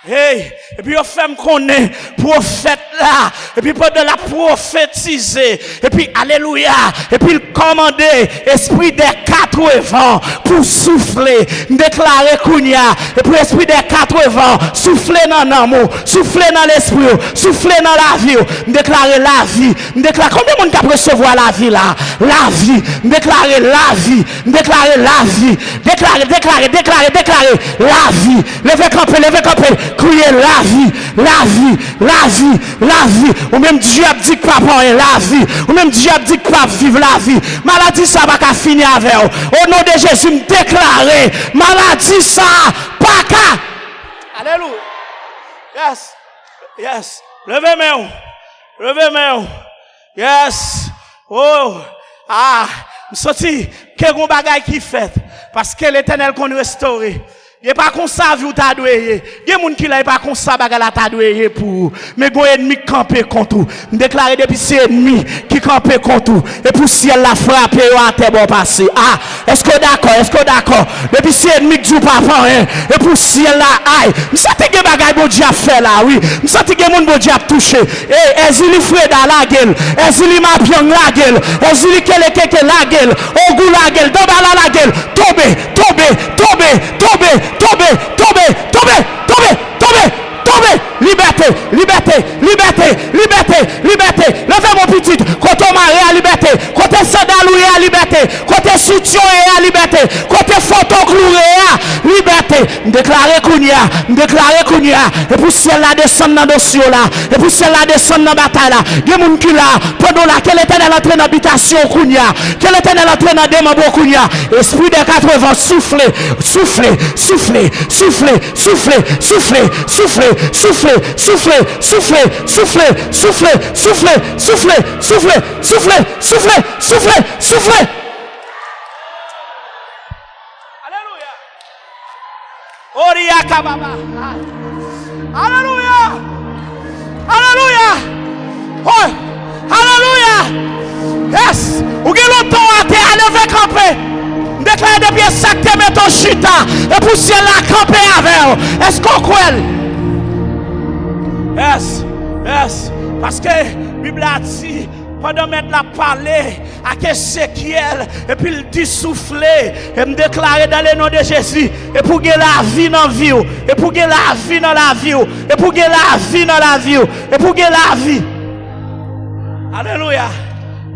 Hey, et puis on fait me connaître prophète là, et puis pendant la prophétiser, et puis alléluia, et puis il commandait esprit des quatre vents pour souffler, déclarer Kounia, et puis esprit des quatre vents, souffler dans l'amour, souffler dans l'esprit, souffler dans la vie, déclarer la vie, déclarer combien de monde qui a recevoir la vie là, la vie, déclarer la vie, déclarer la vie, déclarer la vie, levez camper. Crier la vie. Ou même Dieu a dit que papa est la vie. Ou même Dieu a dit que papa vive la vie. Maladie ça va qu'à finir avec. Au nom de Jésus, me déclarer. Maladie ça, pas qu'à. Alléluia. Yes. Levez main. Yes. Oh. Je senti que mon bagage qui fait. Parce que l'Éternel qu'on restaure. Il n'est pas comme ça, vous t'a doué. Il y a des gens qui n'ont pas comme ça, bagala t'a doué pour. Mais il y a un ennemi qui campe contre vous. Déclaré depuis c'est ennemi qui campe contre vous. Et pour ciel la frappe, à terre bon passé. Est-ce que d'accord? Depuis c'est ennemi qui joue pas hein. Et pour ciel la aïe. Nous sentons que bagay bon Dieu a fait là, oui. Nous sentons que mon bon Dieu a touché. Et Ezili Freda la gueule. Ezili Mapion la gueule. Ezili Kelekeke la gueule. Ogou la gueule. Dobala la gueule. Tombé. Liberté. Levez mon petit. Côté marié à liberté. Côté sandalou à liberté. Côté soutien à liberté. Côté photo cloué à liberté. Déclarez Kounia. déclarer Kounia, et pour ciel là descendre dans dossier là, et pour ciel là descendre dans bataille là. Il y a moun qui là, pendant là, quel éternel entré dans l'habitation Kounia, quel éternel entré dans démembre Kounia, esprit des 80, soufflez, soufflez, soufflez, soufflez, soufflez, soufflez, soufflez, soufflez, soufflez, soufflez, soufflez, soufflez, soufflez, soufflez, soufflez, soufflez, soufflez, soufflez, soufflez. Alléluia. Oria kababa. Alléluia. Alléluia. Oh. Alléluia. Yes. Ou gen longtemps à terre à lever camper. Déclare depuis ça que met ton chita et pour ciel la camper avec. Est-ce qu'on croit? Yes. Yes. Parce que la Bible a dit pendant mettre la parler à Ézéchiel et puis il dit souffler et me déclarer dans le nom de Jésus et pour que la vie dans la vie et pour que la vie dans la vie et pour que la vie dans la vie et pour que la vie. Alléluia.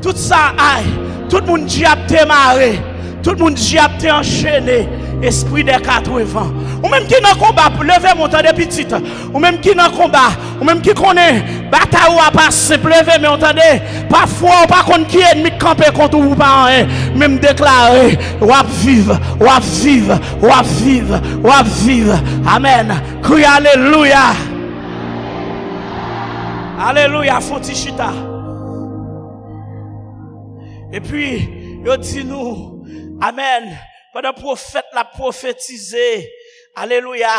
Tout ça aille. Tout le monde dit a démarré. Tout le monde dit a enchaîné. Esprit des 80. Ou même qui dans combat pour lever mon temps de petit. Ou même qui dans combat. Ou même qui connaît bataille ou pas simple lever mais entendez. Parfois ou pas contre qui ennemi camper contre vous pas rien. Même déclarer ou vivre, ou vivre, ou vivre, ou vivre. Amen. Crie alléluia. Alléluia, fonti chita. Et puis, il dit nous, amen, pendant le prophète l'a prophétisé, alléluia,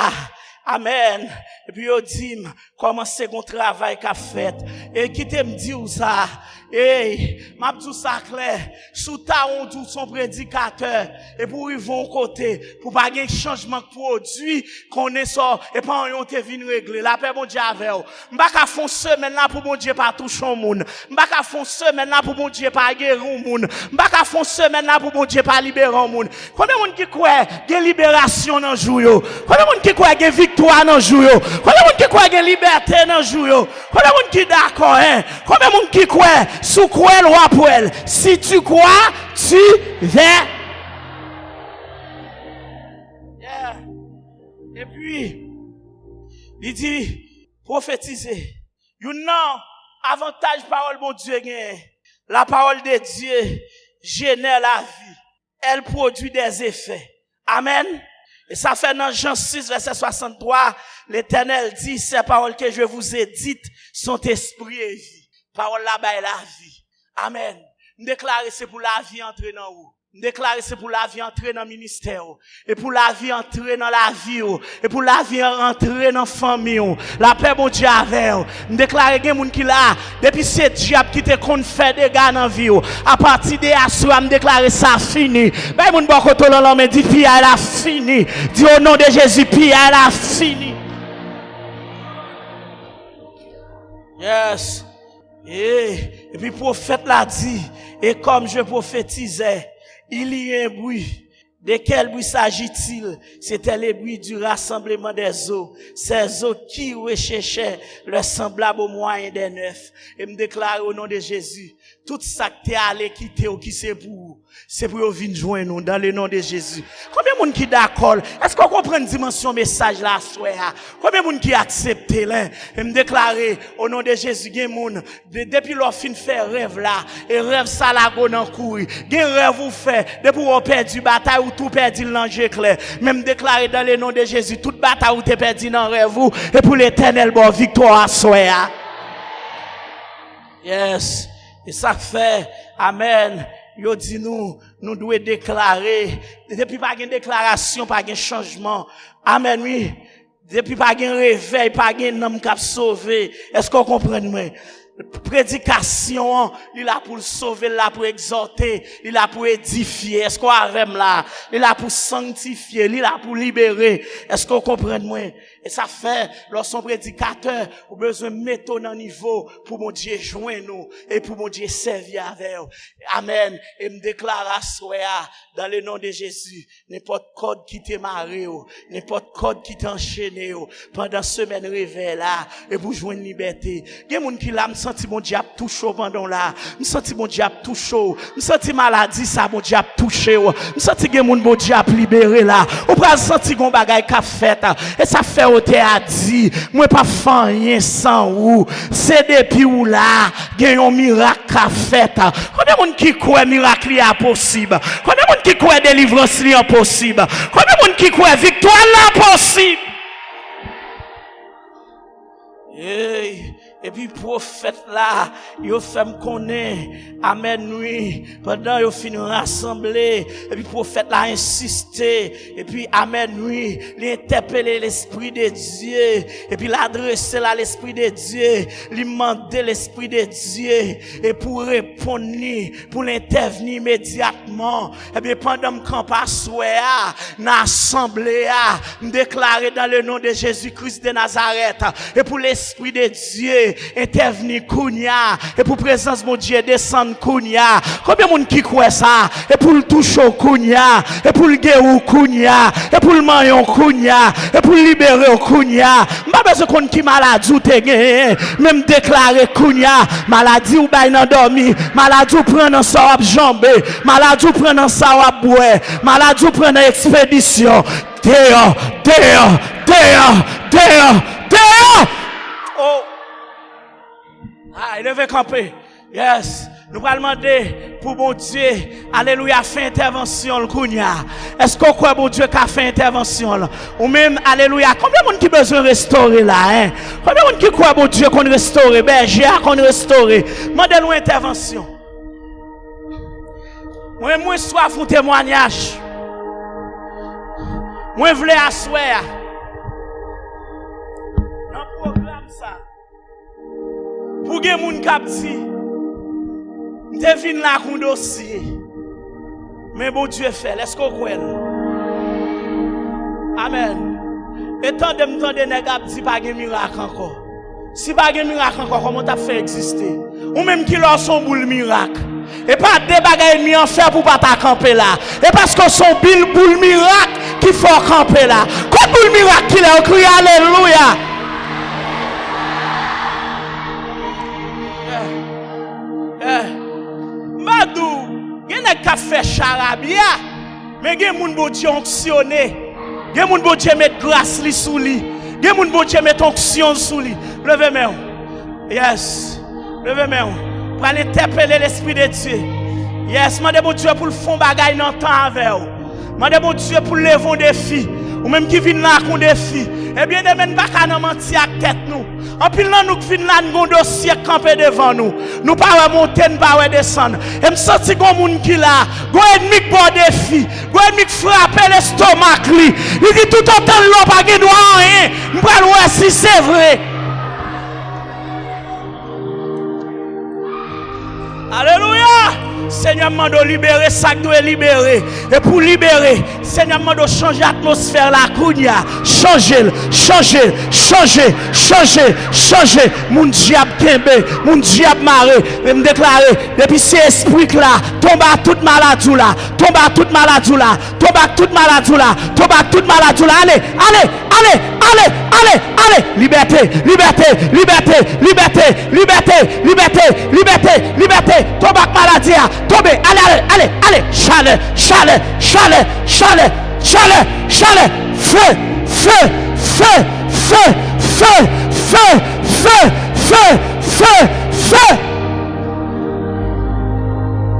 amen. Et puis il dit, commencez mon travail qu'a fait. Et qui te me dit ça, et m'a dit ça clair, sous ta on tout son prédicateur, et pour ils vont côté, pour pas gagner changement de produit, qu'on est ça, et pas on te vient régler. La paix, mon Dieu, avec vous. M'baka font semaine là pour mon Dieu pas toucher au monde. M'baka font semaine là pour mon Dieu pas guérir au monde. M'baka font semaine là pour mon Dieu pas libérer au monde. Combien de monde qui croit qu'il y a libération dans le jour? Combien de monde qui croit qu'il y a victoire dans le jour? Combien de monde qui croit qu'il y a liberté dans le jour? Combien de monde qui d'accord, hein? Combien de monde qui croit sous quoi ou pour elle? Si tu crois, tu vas. Yeah. Et puis, il dit, prophétiser. You know, avantage parole mon Dieu gagne. La parole de Dieu génère la vie. Elle produit des effets. Amen. Et ça fait dans Jean 6, verset 63, l'Éternel dit, ces paroles que je vous ai dites sont esprit et vie. Parole là-bas est la vie. Amen. Déclarer c'est pour la vie entrer dans vous. Déclarer c'est pour la vie entrer dans le ministère. Et pour la vie entrer dans la vie. Et pour la vie entrer dans la famille. La paix, mon Dieu, avec vous. Déclarer qu'il y a des gens qui là, depuis ce diable qui te compte faire des gars dans la vie. À partir de là, je déclarer ça fini. Ben, mon bon côté, l'homme dit, puis elle a fini. Dis au nom de Jésus, puis elle a fini. Yes. Et puis, le prophète l'a dit, et comme je prophétisais, il y a un bruit. De quel bruit s'agit-il? C'était le bruit du rassemblement des eaux. Ces eaux qui recherchaient le semblable au moyen des neufs. Et me déclare au nom de Jésus, tout ça que t'es allé quitter ou qui c'est pour venir joindre nous dans le nom de Jésus. Combien de monde qui d'accord? Est-ce qu'on comprend une dimension message là, soir? Combien de monde qui accepte là? Et me déclare au nom de Jésus, gen moun, depuis l'on fin fait rêve là, et rêve ça la go dans courir. Gen rêve vous fait, depuis on perdu bataille ou tout perdu l'ange clair. Même déclarer dans le nom de Jésus, toute bataille ou t'es perdu dans rêve vous, et pour l'éternel bon victoire à soir. Yes. Et ça fait, amen. Yo dit nous devons déclarer, depuis pas une déclaration, pas un changement. Amen, oui. Depuis pas un réveil, pas un homme qui a sauvé. Est-ce qu'on comprend, moi? Prédication, il a pour sauver, il a pour exhorter, il a pour édifier. Est-ce qu'on a là? Il a pour sanctifier, il a pour libérer. Est-ce qu'on comprend, moi? Et ça fait, lorsqu'on prédicateur, ou besoin de mettre au niveau pour mon Dieu joindre nous et pour mon Dieu servir avec nous. Amen. Et me déclare à soi, dans le nom de Jésus, n'importe code qui t'est marré, n'importe code qui t'a enchaîné, pendant semaine réveil là, et pour joindre liberté. Il y a des gens qui là, me senti mon diable tout chaud pendant là, me senti mon diable tout chaud, me senti maladie ça, mon diable touché, me senti que mon diable libéré là, ou pas senti qu'on bagaille qu'a fait, et ça fait au théâtre dit, moi pas faire rien sans ou, c'est depuis ou là, il y a un miracle qu'a fait. Combien de gens qui croient miracle est possible? Combien de gens qui croient délivrance est possible? Combien de gens qui croient victoire est possible? Hey. Et puis prophète là, il fait me connaître, amen oui, pendant il finit rassembler, et puis prophète là insisté, et puis amen oui, l'interpeller l'esprit de Dieu, et puis l'adresser à l'esprit de Dieu, lui demander l'esprit de Dieu, et pour répondre, pour l'intervenir immédiatement, et bien pendant que camp à souhait, dans l'assemblée, me déclarer dans le nom de Jésus-Christ de Nazareth, et pour l'esprit de Dieu, intervenir kounya et pour présence mon Dieu descendre kounya. Combien de monde qui croit ça et pour le toucher kounya et pour le guérir kounya et pour le maillon kounya et pour libérer kounya. Pas besoin qu'on qui maladie ou te gagné même déclarer kounya maladie ou bail nan dormi maladie ou prend dans ça ou jambe maladie ou prend dans ça ou boire maladie ou prend dans expédition dehors. Oh. Ah, il devait camper. Yes. Nous allons demander pour bon Dieu, alléluia, fait intervention le kounya. Est-ce qu'on croit bon Dieu qui a fait intervention là? Ou même, alléluia, combien de monde qui besoin de restaurer là, hein? Combien de monde qui croit bon Dieu qu'on restaure, berger qu'on restaure? Demandez-nous intervention. Moi, soif un témoignage. Moi, voulais asseoir. Dans le programme ça. Pour que les gens captent, je viens là avec un dossier. Mais bon Dieu fait, est-ce qu'on croit? Amen. Et tant de me tendre nèg dit pas de miracle encore. Si pas de miracle encore, comment t'as fait exister? Ou même qui leur son boule miracle. Et pas des bagages mis en faire pour pas ta camper là. Et parce que son boule miracle qu'il faut camper là. Quand boule miracle qu'il a crié alléluia. Madou, il y a qui fait charabia, mais il y a des gens qui ont onctionné. Il y a des gens qui mettent grâce sous lui. Il y a des gens qui mettent onction sous lui. Levez-moi. Yes. Levez-moi. Pour aller interpeller l'esprit de Dieu. Yes, demandez bon Dieu pour le fond bagaille dans le temps avec vous. Demandez bon Dieu pour lever un défi. Ou même qui vient là avec un défi. Eh bien, ne mène pas qu'à nous mentir à tête nous. En plus, nous qui venons là, nous avons un dossier campé devant nous. Nous ne pouvons pas monter, nous ne pouvons pas descendre. Et je sens que il y a des gens qui là, il y a un ennemi qui a des défis, il y a un ennemi qui frappe l'estomac. Il dit tout autant de l'eau, pas de rien. Je ne vais pas si c'est vrai. Alléluia. Seigneur m'a de libérer ça qui doit libérer. Et pour libérer, Seigneur m'a de changer l'atmosphère la kounya. Changer. Mon diable kembe, mon diable maré. Et me déclarer, depuis ces esprits là, tombe à toute maladie là. Allez. Liberté. Tombe à maladie. Tombez, allez, chalet, feu.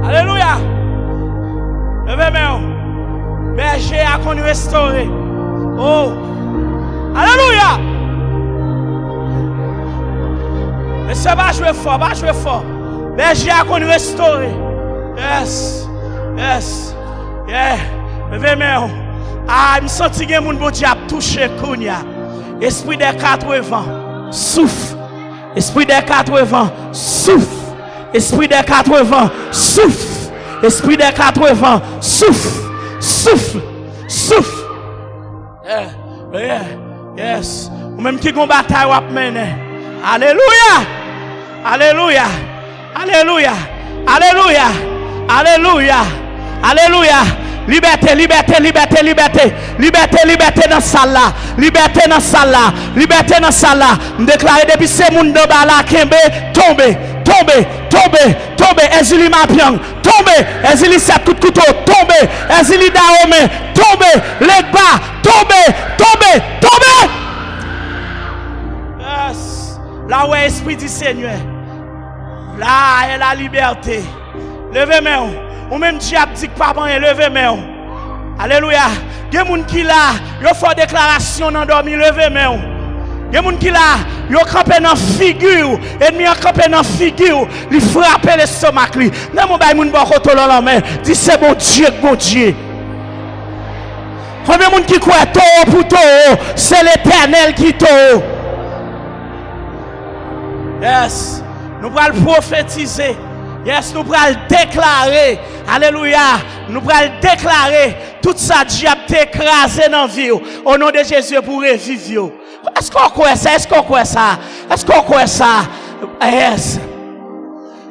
Alléluia. Levez-moi. Berger a connu restaurer. Oh. Alléluia. Et ça va jouer fort. Berger a connu restaurer. Yes. Yeah. Levez-moi. Ah, je me sens que les gens ont touché Kounia. Esprit des quatre vents, souffle. Esprit des quatre vents, souffle. Esprit des quatre vents, souffle. Esprit des quatre vents, souffle. Yes. Ou même qui gon bataille ou ap mener. Alléluia. Alléluia. Alléluia. Alléluia. Alléluia. Alléluia. Liberté, liberté, liberté, liberté. Liberté, liberté dans salle là. Liberté dans salle là. Liberté dans salle là. Me déclarer depuis ces moun de bala kembe tomber, tomber, tomber, tomber. Ezili Mapiang, tomber. Ezili 7 coups de couteau, tomber. Ezili Daome, tomber. Leg bas, tomber, tomber, tomber. Yes. Là où est l'esprit du Seigneur. Là est la liberté. Levez main. Ou même diable dit que papa est levé main. Alléluia. Il y a des gens qui là, ils font déclaration dans dormi levé main. Il y a des gens qui là, ils campent dans figure, ennemi campé dans figure, ils frappent l'estomac li. Même mon bail moun bon koto dans la main, dit c'est bon Dieu, bon Dieu. Combien de gens qui croient tôt pour tôt, c'est l'Éternel qui tôt. Yes, nous allons prophétiser. Yes, nous allons déclarer, alléluia, nous allons déclarer tout ça diable t'écraser dans la vie au nom de Jésus pour revivre. Est-ce qu'on croit ça? Est-ce qu'on croit ça? Est-ce qu'on croit ça? Yes.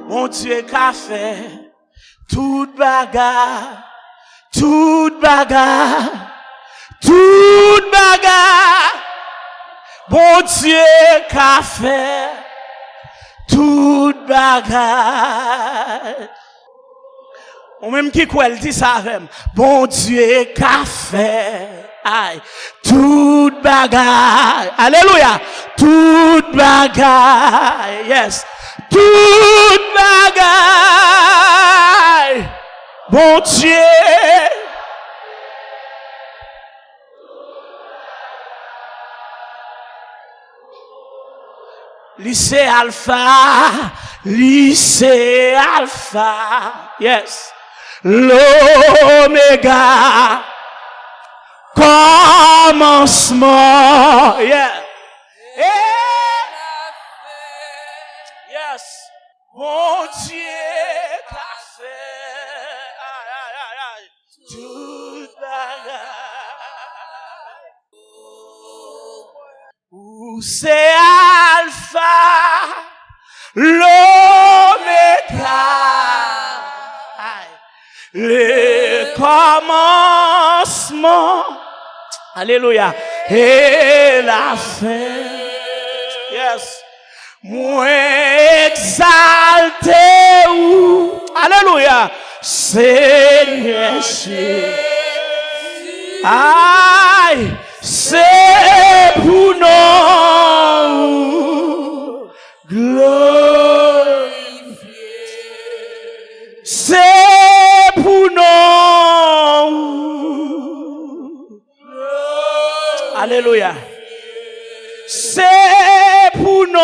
Mon Dieu qu'a fait toute bagarre, toute bagarre, toute bagarre. Mon Dieu qu'a fait toute bagarre. Ou même qui quoi elle dit ça avec. Bon Dieu qu'a fait. Aïe. Toute bagarre. Alléluia. Toute bagarre. Yes. Toute bagarre. Bon Dieu. Lycée Alpha, lycée Alpha, yes, l'Oméga, commencement, yeah, yes, mon Dieu qu'a fait, toute bagarre, où c'est Alpha, l'Oméga, le commencement, alléluia, et la fin, yes, moi exalté ou, alléluia, Seigneur Jésus, aïe, c'est pour nous glorifier. C'est pour nous. Alléluia. C'est pour nous.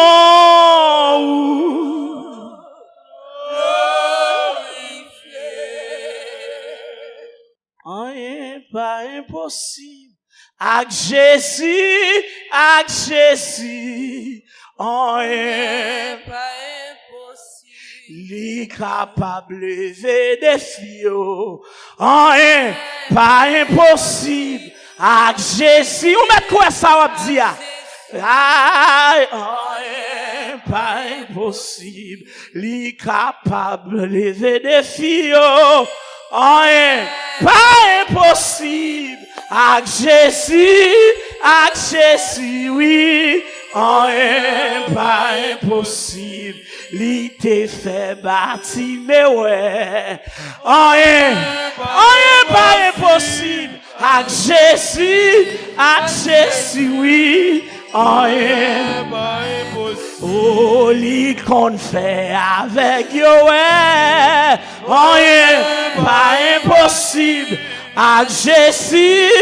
Rien pas impossible. Avec Jésus, rien pas impossible. Li capable lever des filles, rien pas impossible. Avec Jésus, on met quoi ça on dit rien pas impossible. Li capable lever des filles, rien pas impossible. Avec Jésus, oui, rien pas impossible. Li te fait bâtir, mais ouais, rien pas impossible. Avec Jésus, oui, rien pas impossible. Oh, li qu'on fait avec yo, ouais, rien pas impossible. Avec Jésus,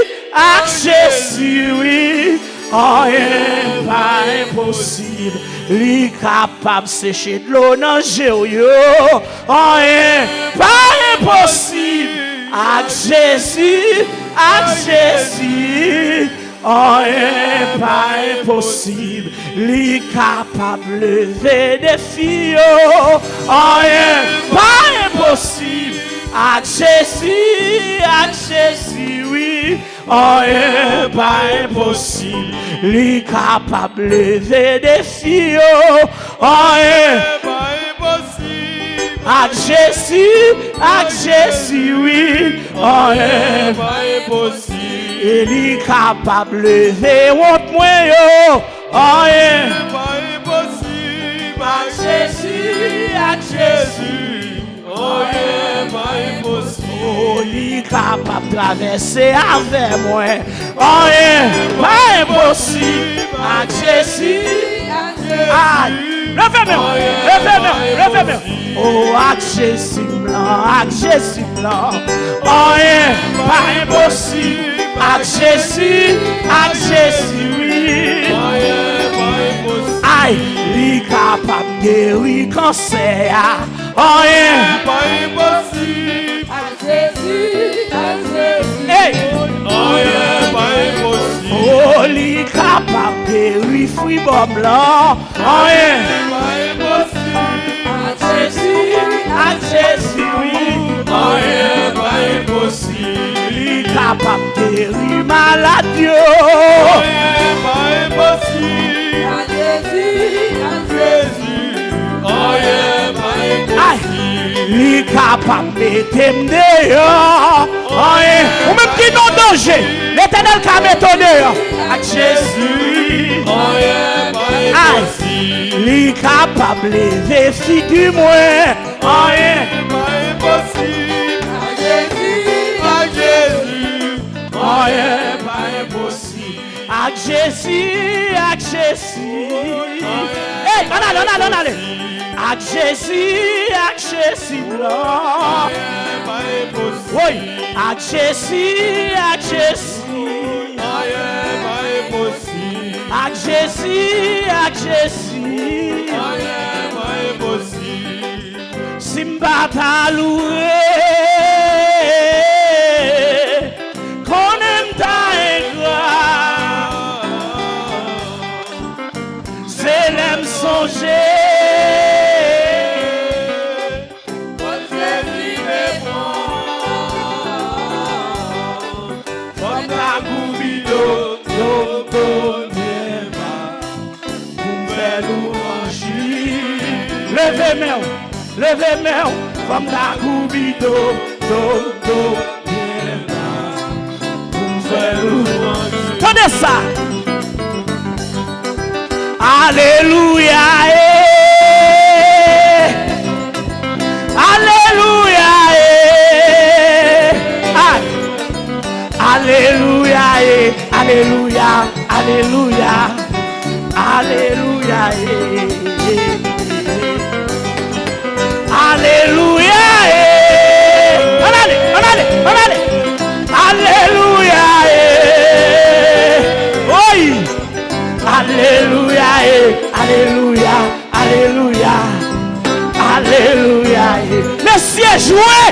oui, rien pas impossible. Li capable sécher de l'eau dans Jéo, rien pas impossible. Avec Jésus, rien pas impossible. Li capable lever des filles, rien pas impossible. Avec Jésus, oui, rien pas impossible. Li capable lever des filles, rien pas impossible. à Jésus, oui, rien Pas impossible. et li capable lever honte moi yo, rien Pas impossible. à Jésus, Rien pas impossible. oh, li capable traverser avec moi, rien pas impossible à Jésus. Ah, levez-moi. Oh, à Jésus blanc, rien pas impossible à Jésus, oui. Rien pas impossible. Aïe, li capable guérir cancer, rien Pas impossible. hey. Rien pas impossible. Oh, li capable guérir fibre blanc, rien Pas impossible. à Jésus, oui. Rien pas impossible. Li capable guérir maladie, Rien pas impossible. Jésus. Rien pas aïe, impossible. li capable mettre dehors, rien. Ou même qui non danger, l'éternel qui met dehors, à Jésus. Rien pas Aïe, impossible. li capable lever figure moi, rien. Pas impossible. À Jésus. Rien pas impossible. À Jésus. Hey, on allez. À Jésus blanc. Rien pas impossible. Oui, à Jésus. Rien pas impossible. À Jésus. Rien pas impossible. Simba ta loué. Qu'on aime ta égard. C'est l'aime songer. Levez main, comme la coubido, tenez ça. Alléluia, alléluia, alléluia, alléluia, alléluia, alléluia, alléluia, on allez, alléluia, oui, alléluia, alléluia, alléluia, alléluia, le ciel joué.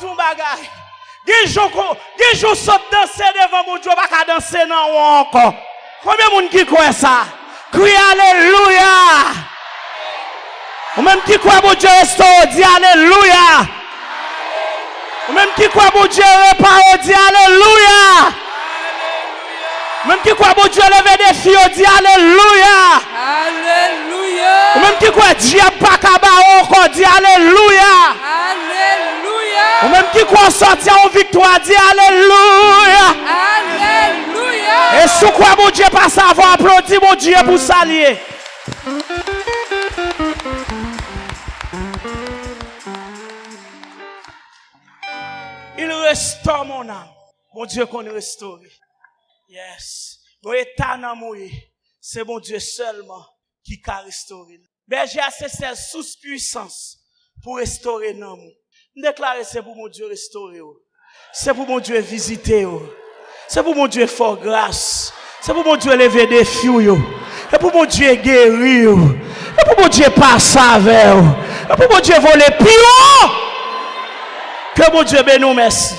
tout bagay. Des gens sont dansés devant mon Dieu, pas danser non encore. Combien de monde qui croit ça? Crie alléluia. Ou même qui croit mon Dieu restaure, dit alléluia. Ou même qui croit mon Dieu répare, dit alléluia. Même qui croit mon Dieu lever des filles, dit alléluia. Alléluia. Ou même qui croit diable pas kabao, dit alléluia. Alléluia. Ou même qui croit sortir en victoire, dit alléluia. Alléluia. Et sous quoi mon Dieu pas savoir applaudir mon Dieu pour s'allier. Il restaure mon âme. Mon Dieu qu'on restaure. Yes. Mon état dans moi, c'est mon Dieu seulement qui peut restaurer. Berger a cessé sous puissance pour restaurer nous. Déclarer c'est pour mon Dieu restaurer. C'est pour mon Dieu visiter. C'est pour mon Dieu faire grâce. C'est pour mon Dieu lever des filles. C'est pour mon Dieu guérir. C'est pour mon Dieu passer avec. C'est pour mon Dieu voler plus haut. Que mon Dieu bénisse nous merci.